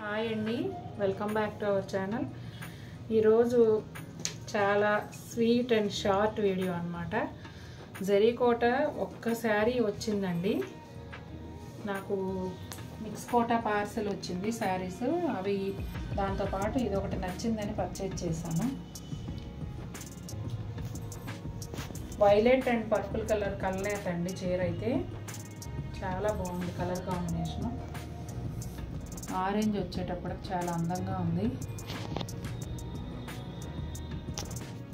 Hi అండి, welcome back to our channel. ఈరోజు చాలా స్వీట్ అండ్ షార్ట్ వీడియో అన్నమాట. జరీ కోట ఒక్క శారీ వచ్చిందండి. నాకు మిక్స్ కోట పార్సెల్ వచ్చింది శారీస్. అవి దాంతోపాటు ఇది ఒకటి నచ్చిందని పర్చేజ్ చేశాను. వైలెట్ అండ్ పర్పుల్ కలర్ కలనేత అండి చీర అయితే చాలా బాగుంది. కలర్ కాంబినేషను ఆరెంజ్ వచ్చేటప్పటికి చాలా అందంగా ఉంది.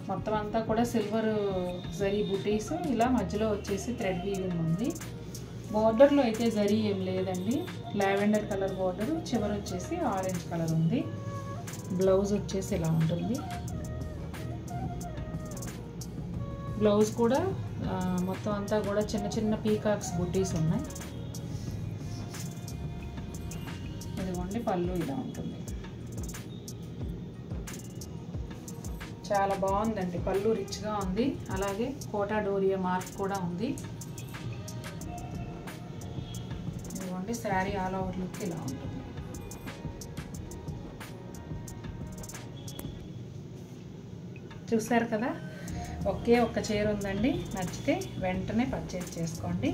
మొత్తం అంతా కూడా సిల్వర్ జరీ బుటీస్, ఇలా మధ్యలో వచ్చేసి థ్రెడ్ వీవింగ్ ఉంది. బోర్డర్లో అయితే జరీ ఏం లేదండి, లావెండర్ కలర్ బోర్డర్, చివరి వచ్చేసి ఆరెంజ్ కలర్ ఉంది. బ్లౌజ్ వచ్చేసి ఇలా ఉంటుంది. బ్లౌజ్ కూడా మొత్తం అంతా కూడా చిన్న చిన్న పీకాక్స్ బుటీస్ ఉన్నాయి. ఇదిగోండి పళ్ళు ఇలా ఉంటుంది. చాలా బాగుందండి, పళ్ళు రిచ్గా ఉంది. అలాగే కోటా డోరియా మార్క్ కూడా ఉంది. ఇదిగోండి శారీ ఆల్ ఓవర్ లుక్ ఇలా ఉంటుంది. చూసారు కదా, ఒకే ఒక్క చీర ఉందండి. నచ్చితే వెంటనే పర్చేజ్ చేసుకోండి.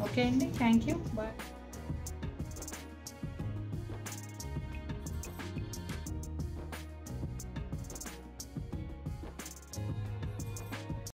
ఓకే అండి, థ్యాంక్ యూ, బాయ్.